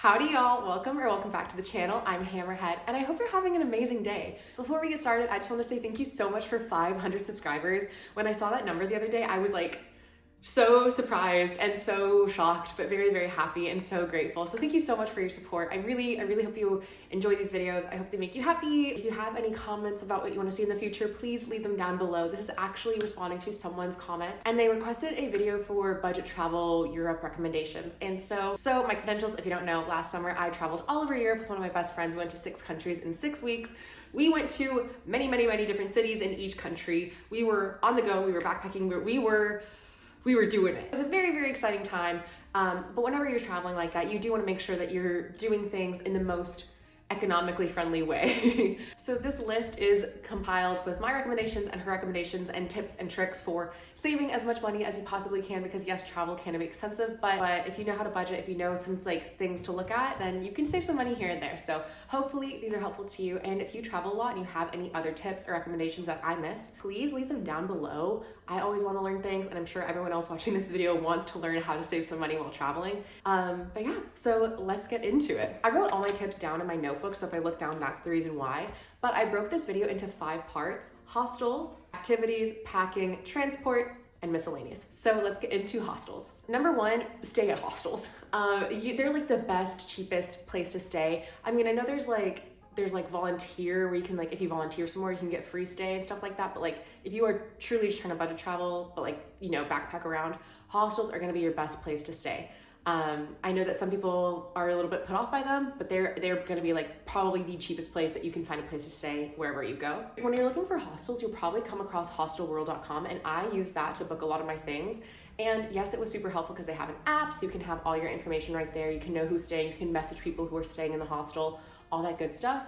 Howdy y'all, welcome back to the channel. I'm Hammerhead and I hope you're having an amazing day. Before we get started, I just want to say thank you so much for 500 subscribers. When I saw that number the other day, I was like so surprised and so shocked, but very, very happy and so grateful. So thank you so much for your support. I really hope you enjoy these videos. I hope they make you happy. If you have any comments about what you want to see in the future, please leave them down below. This is actually responding to someone's comment and they requested a video for budget travel Europe recommendations. And so my credentials, if you don't know, last summer I traveled all over Europe with one of my best friends. We went to 6 countries in 6 weeks. We went to many different cities in each country. We were on the go, we were backpacking, we were doing it. It was a very exciting time, but whenever you're traveling like that, you do want to make sure that you're doing things in the most economically friendly way. So this list is compiled with my recommendations and her recommendations and tips and tricks for saving as much money as you possibly can, because yes, travel can be expensive, but if you know how to budget, if you know some things to look at, then you can save some money here and there. So hopefully these are helpful to you. And if you travel a lot and you have any other tips or recommendations that I missed, please leave them down below. I always want to learn things, and I'm sure everyone else watching this video wants to learn how to save some money while traveling. But yeah, so let's get into it. I wrote all my tips down in my notebook, so if I look down, that's the reason why. But I broke this video into 5 parts: hostels, activities, packing, transport, and miscellaneous. So let's get into hostels. Number 1, stay at hostels. They're like the best, cheapest place to stay. I mean, I know there's volunteer where you can, like, if you volunteer somewhere, you can get free stay and stuff like that. But like, if you are truly just trying to budget travel, but like, you know, backpack around, hostels are going to be your best place to stay. I know that some people are a little bit put off by them, but they're going to be like probably the cheapest place that you can find a place to stay wherever you go. When you're looking for hostels, you'll probably come across hostelworld.com, and I use that to book a lot of my things. And yes, it was super helpful because they have an app, so you can have all your information right there. You can know who's staying, you can message people who are staying in the hostel, all that good stuff.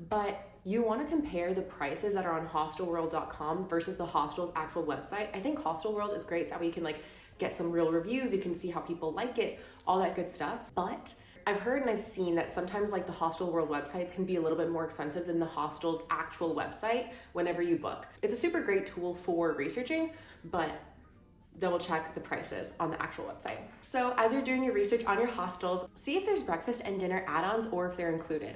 But you want to compare the prices that are on hostelworld.com versus the hostel's actual website. I think Hostelworld is great, so you can like get some real reviews, you can see how people like it, all that good stuff. But I've heard and I've seen that sometimes like the Hostelworld websites can be a little bit more expensive than the hostel's actual website whenever you book. It's a super great tool for researching, but double check the prices on the actual website. So as you're doing your research on your hostels, see if there's breakfast and dinner add-ons or if they're included.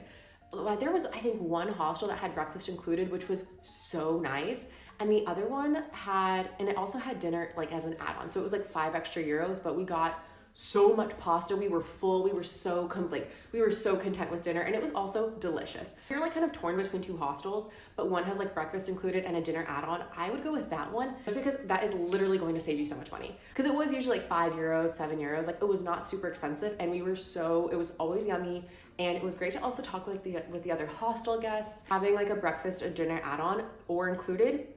There was, I think, one hostel that had breakfast included, which was so nice. And the other one had, and it also had dinner like as an add-on. So it was like 5 extra euros, but we got so much pasta. We were full. We were so content with dinner, and it was also delicious. You're like kind of torn between 2 hostels, but one has like breakfast included and a dinner add-on. I would go with that one just because that is literally going to save you so much money. Because it was usually like 5 euros, 7 euros. Like, it was not super expensive, and it was always yummy. And it was great to also talk with the other hostel guests. Having like a breakfast or dinner add-on or included,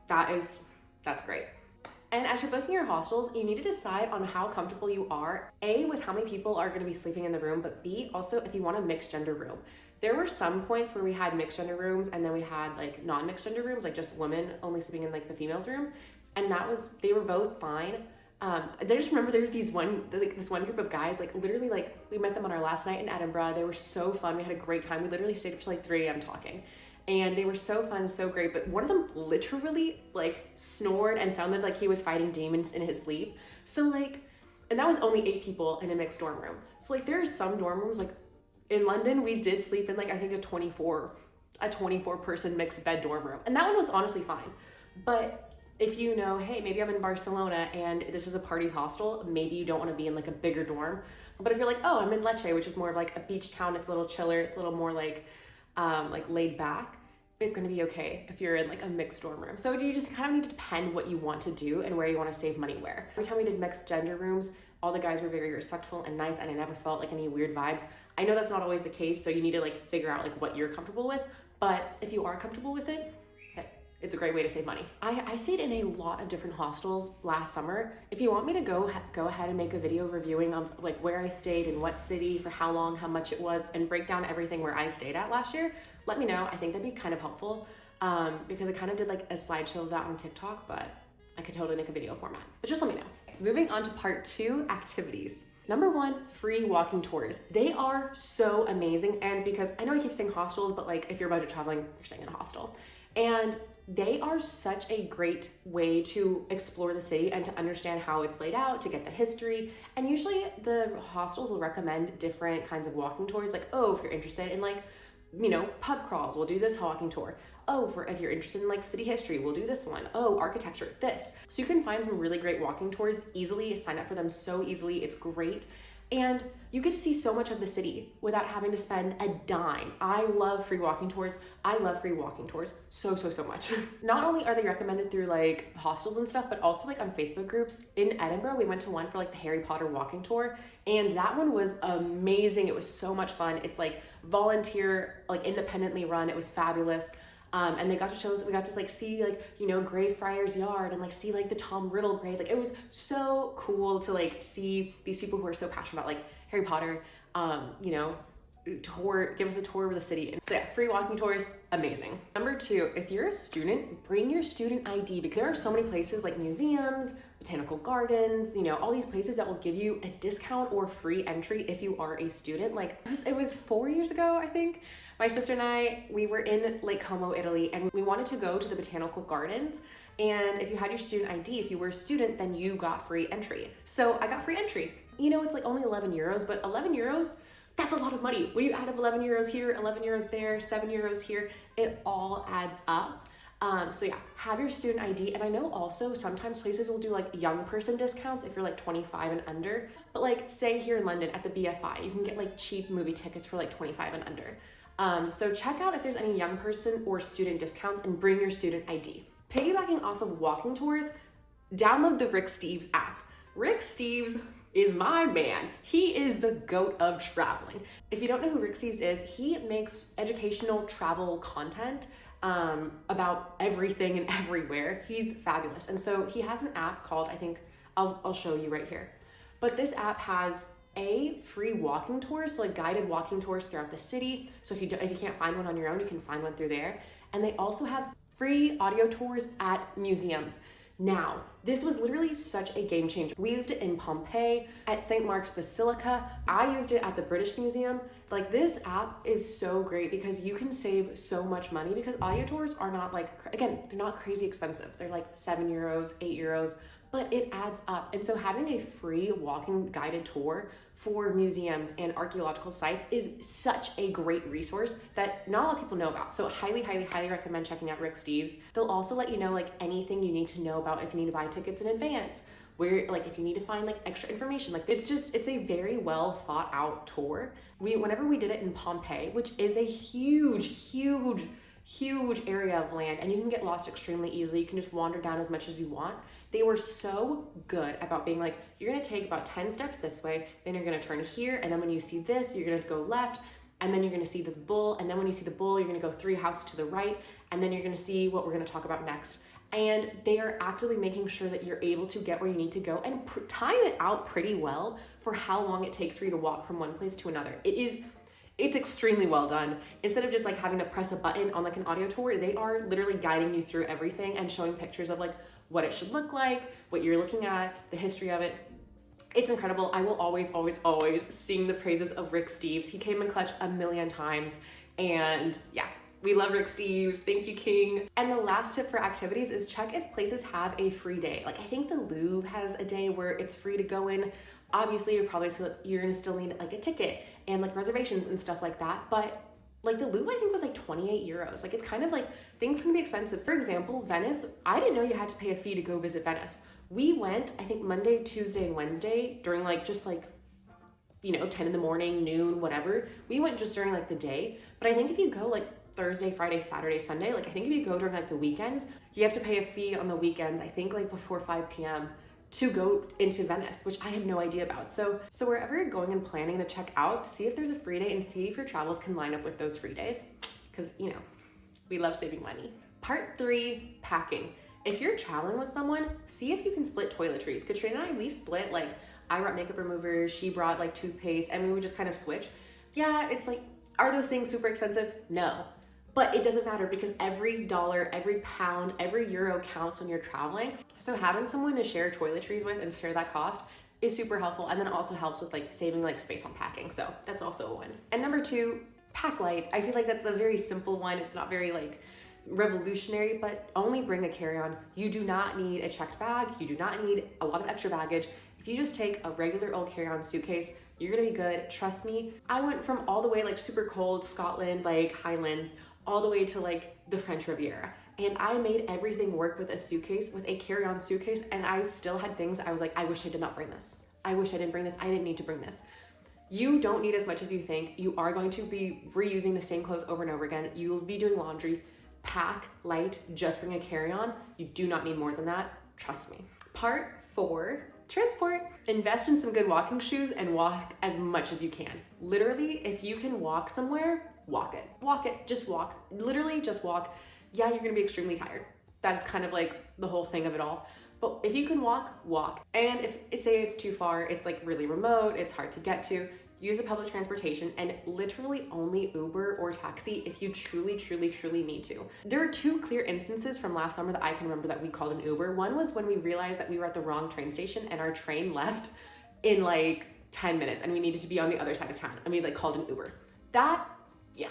that's great. And as you're booking your hostels, you need to decide on how comfortable you are, A, with how many people are going to be sleeping in the room, but B, also if you want a mixed gender room. There were some points where we had mixed gender rooms, and then we had like non-mixed gender rooms, like just women only sleeping in like the females room, and they were both fine. I just remember there was this one group of guys, like literally, like we met them on our last night in Edinburgh. They were so fun. We had a great time. We literally stayed up till like 3 a.m. talking, and they were so fun, so great. But one of them literally like snored and sounded like he was fighting demons in his sleep. So like, and that was only 8 people in a mixed dorm room. So like, there are some dorm rooms, like in London, we did sleep in like, I think a 24 person mixed bed dorm room. And that one was honestly fine. But if you know, hey, maybe I'm in Barcelona and this is a party hostel, maybe you don't want to be in like a bigger dorm. But if you're like, oh, I'm in Lecce, which is more of like a beach town, it's a little chiller, it's a little more like laid back, it's going to be okay if you're in like a mixed dorm room. So you just kind of need to depend what you want to do and where you want to save money where. Every time we did mixed gender rooms, all the guys were very respectful and nice, and I never felt like any weird vibes. I know that's not always the case, so you need to like figure out like what you're comfortable with. But if you are comfortable with it, it's a great way to save money. I stayed in a lot of different hostels last summer. If you want me to go ahead and make a video reviewing on like where I stayed, in what city, for how long, how much it was, and break down everything where I stayed at last year, let me know. I think that'd be kind of helpful because I kind of did like a slideshow of that on TikTok, but I could totally make a video format. But just let me know. Moving on to part 2, activities. Number 1, free walking tours. They are so amazing, and because I know I keep saying hostels, but like if you're budget traveling, you're staying in a hostel. And they are such a great way to explore the city and to understand how it's laid out, to get the history. And usually the hostels will recommend different kinds of walking tours, like, oh, if you're interested in like, you know, pub crawls, we'll do this walking tour. Oh, if you're interested in like city history, we'll do this one. Oh, architecture, this. So you can find some really great walking tours easily, sign up for them so easily, it's great. And you get to see so much of the city without having to spend a dime. I love free walking tours. I love free walking tours so much. Not only are they recommended through like hostels and stuff, but also like on Facebook groups. In Edinburgh, we went to one for like the Harry Potter walking tour, and that one was amazing. It was so much fun. It's like volunteer, like independently run. It was fabulous. And they got to show us, we got to like see like, you know, Greyfriars Yard and like see like the Tom Riddle grave. Like it was so cool to like see these people who are so passionate about like Harry Potter, you know, give us a tour of the city. And so yeah, free walking tours, amazing. Number 2, if you're a student, bring your student ID, because there are so many places like museums, botanical gardens, you know, all these places that will give you a discount or free entry if you are a student. Like it was 4 years ago, I think. My sister and I, we were in Lake Como, Italy, and we wanted to go to the botanical gardens. And if you had your student ID, if you were a student, then you got free entry. So I got free entry. You know, it's like only 11 euros, but 11 euros, that's a lot of money. When you add up 11 euros here, 11 euros there, 7 euros here, it all adds up. So yeah, have your student ID. And I know also sometimes places will do like young person discounts if you're like 25 and under. But like say here in London at the BFI, you can get like cheap movie tickets for like 25 and under. So check out if there's any young person or student discounts and bring your student ID. Piggybacking off of walking tours, download the Rick Steves app. Rick Steves is my man. He is the GOAT of traveling. If you don't know who Rick Steves is, he makes educational travel content about everything and everywhere. He's fabulous. And so he has an app called, I think, I'll show you right here. But this app has free walking tours, so like guided walking tours throughout the city. So if you can't find one on your own, you can find one through there. And they also have free audio tours at museums. Now, this was literally such a game changer. We used it in Pompeii, at St. Mark's Basilica. I used it at the British Museum. Like this app is so great because you can save so much money, because audio tours are not like, again, they're not crazy expensive. They're like 7 euros, 8 euros, but it adds up. And so having a free walking guided tour for museums and archaeological sites is such a great resource that not a lot of people know about. So highly recommend checking out Rick Steves. They'll also let you know like anything you need to know about if you need to buy tickets in advance, where like if you need to find like extra information. Like it's a very well thought out tour. Whenever we did it in Pompeii, which is a huge area of land, and you can get lost extremely easily. You can just wander down as much as you want. They were so good about being like, you're gonna take about 10 steps this way, then you're gonna turn here, and then when you see this, you're gonna go left, and then you're gonna see this bull, and then when you see the bull, you're gonna go 3 houses to the right, and then you're gonna see what we're gonna talk about next. And they are actively making sure that you're able to get where you need to go and time it out pretty well for how long it takes for you to walk from one place to another. It's extremely well done. Instead of just like having to press a button on like an audio tour, they are literally guiding you through everything and showing pictures of like what it should look like, what you're looking at, the history of it. It's incredible. I will always sing the praises of Rick Steves. He came in clutch a million times, and yeah, we love Rick Steves. Thank you, King. And the last tip for activities is check if places have a free day. Like I think the Louvre has a day where it's free to go in. Obviously, you're gonna still need like a ticket and like reservations and stuff like that. But like the Louvre, I think was like 28 euros. Like it's kind of like things can be expensive. For example, Venice, I didn't know you had to pay a fee to go visit Venice. We went, I think Monday, Tuesday, and Wednesday during like just like, you know, 10 in the morning, noon, whatever. We went just during like the day. But I think if you go like Thursday, Friday, Saturday, Sunday, like I think if you go during like the weekends, you have to pay a fee on the weekends, I think like before 5 p.m. to go into Venice, which I had no idea about. So wherever you're going and planning to check out, see if there's a free day and see if your travels can line up with those free days. Because, you know, we love saving money. Part 3, packing. If you're traveling with someone, see if you can split toiletries. Katrina and I, we split, like I brought makeup removers, she brought like toothpaste, and we would just kind of switch. Yeah, it's like, are those things super expensive? No. But it doesn't matter because every dollar, every pound, every euro counts when you're traveling. So having someone to share toiletries with and share that cost is super helpful. And then it also helps with like saving like space on packing. So that's also a win. And number 2, pack light. I feel like that's a very simple one. It's not very like revolutionary, but only bring a carry-on. You do not need a checked bag. You do not need a lot of extra baggage. If you just take a regular old carry-on suitcase, you're gonna be good. Trust me. I went from all the way like super cold Scotland, like Highlands, all the way to like the French Riviera. And I made everything work with a suitcase, with a carry-on suitcase, and I still had things I was like, I wish I did not bring this. I wish I didn't bring this. I didn't need to bring this. You don't need as much as you think. You are going to be reusing the same clothes over and over again. You will be doing laundry. Pack light, just bring a carry-on. You do not need more than that. Trust me. Part 4, transport. Invest in some good walking shoes and walk as much as you can. Literally, if you can walk somewhere, walk it. Walk it, just walk. Literally just walk. Yeah, you're gonna be extremely tired. That is kind of like the whole thing of it all. But if you can walk, walk. And if say it's too far, it's like really remote, it's hard to get to, use a public transportation and literally only Uber or taxi if you truly, truly, truly need to. There are 2 clear instances from last summer that I can remember that we called an Uber. One was when we realized that we were at the wrong train station and our train left in like 10 minutes and we needed to be on the other side of town and we like called an Uber. That, yeah.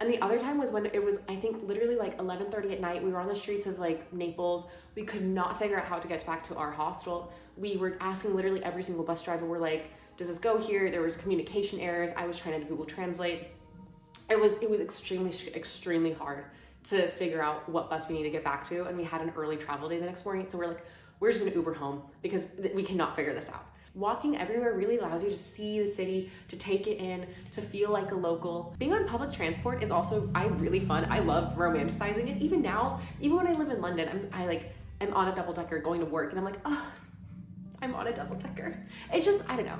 And the other time was when it was, I think literally like 11:30 at night. We were on the streets of like Naples. We could not figure out how to get back to our hostel. We were asking literally every single bus driver. We're like, does this go here? There was communication errors. I was trying to Google Translate. It was extremely hard to figure out what bus we need to get back to. And we had an early travel day the next morning. So we're like, we're just gonna Uber home because we cannot figure this out. Walking everywhere really allows you to see the city, to take it in, to feel like a local. Being on public transport is also really fun. I love romanticizing it. Even now, even when I live in London, I'm on a double-decker going to work and I'm like, oh, I'm on a double-decker. It's just, I don't know.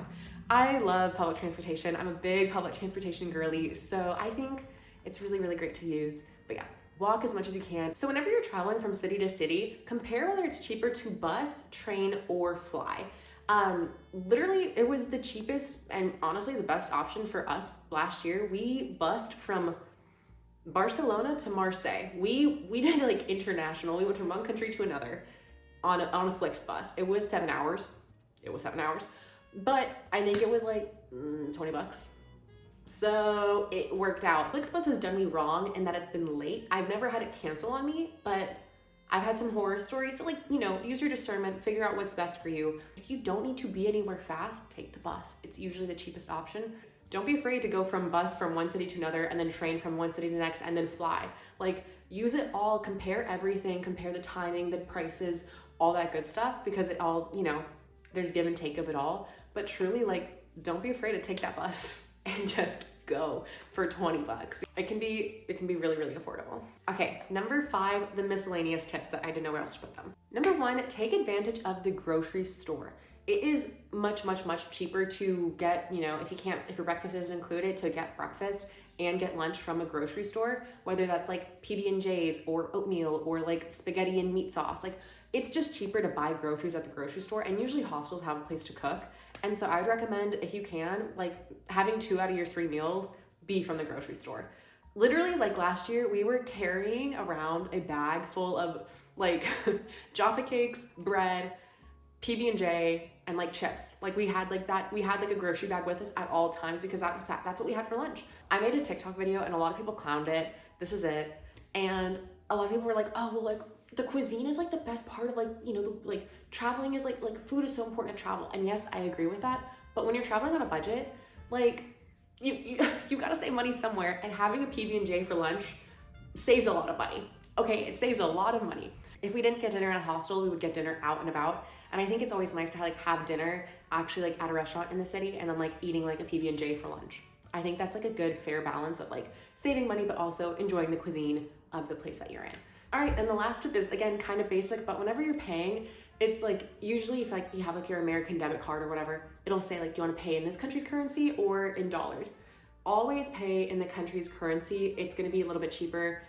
I love public transportation. I'm a big public transportation girly, so I think it's really, really great to use. But yeah, walk as much as you can. So whenever you're traveling from city to city, compare whether it's cheaper to bus, train, or fly. Literally it was the cheapest and honestly the best option for us last year. We bussed from Barcelona to Marseille. We did like international. We went from one country to another on a Flixbus. It was 7 hours. But I think it was like $20. So it worked out. Flixbus has done me wrong in that it's been late. I've never had it cancel on me, but I've had some horror stories. So like, use your discernment, figure out what's best for you. If you don't need to be anywhere fast, take the bus. It's usually the cheapest option. Don't be afraid to go from bus from one city to another and then train from one city to the next and then fly. Like, use it all, compare everything, compare the timing, the prices, all that good stuff, because it all, there's give and take of it all. But truly, like, don't be afraid to take that bus and just go for $20. It can be really, really affordable. Okay, number 5, the miscellaneous tips that I didn't know where else to put them. Number 1, take advantage of the grocery store. It is much, much, much cheaper to get, if your breakfast is included, to get breakfast and get lunch from a grocery store, whether that's like PB&J's or oatmeal or like spaghetti and meat sauce. Like, it's just cheaper to buy groceries at the grocery store, and usually hostels have a place to cook. And so I'd recommend, if you can, like having 2 out of your 3 meals be from the grocery store. Literally, like last year, we were carrying around a bag full of like Jaffa cakes, bread, PB&J, and like chips. Like we had like a grocery bag with us at all times because that's what we had for lunch. I made a TikTok video and a lot of people clowned it. This is it. And a lot of people were like, oh, well, like the cuisine is like the best part of like traveling is like food is so important to travel. And yes, I agree with that. But when you're traveling on a budget, like you gotta save money somewhere, and having a PB&J for lunch saves a lot of money. Okay, it saves a lot of money. If we didn't get dinner at a hostel, we would get dinner out and about. And I think it's always nice to like have dinner actually like at a restaurant in the city and then like eating like a PB&J for lunch. I think that's like a good fair balance of like saving money but also enjoying the cuisine of the place that you're in. All right, and the last tip is, again, kind of basic, but whenever you're paying, it's like usually if like you have like your American debit card or whatever, it'll say like, do you want to pay in this country's currency or in dollars? Always pay in the country's currency. It's going to be a little bit cheaper.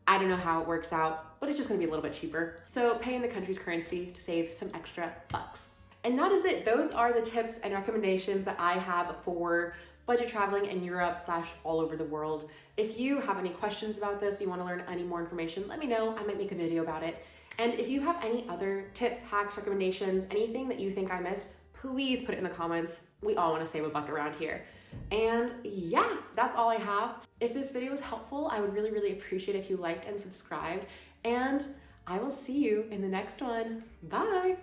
I don't know how it works out, but it's just going to be a little bit cheaper. So pay in the country's currency to save some extra bucks. And that is it. Those are the tips and recommendations that I have for budget traveling in Europe / all over the world. If you have any questions about this, you want to learn any more information, let me know. I might make a video about it. And if you have any other tips, hacks, recommendations, anything that you think I missed, please put it in the comments. We all want to save a buck around here. And yeah, that's all I have. If this video was helpful, I would really, really appreciate if you liked and subscribed, and I will see you in the next one. Bye.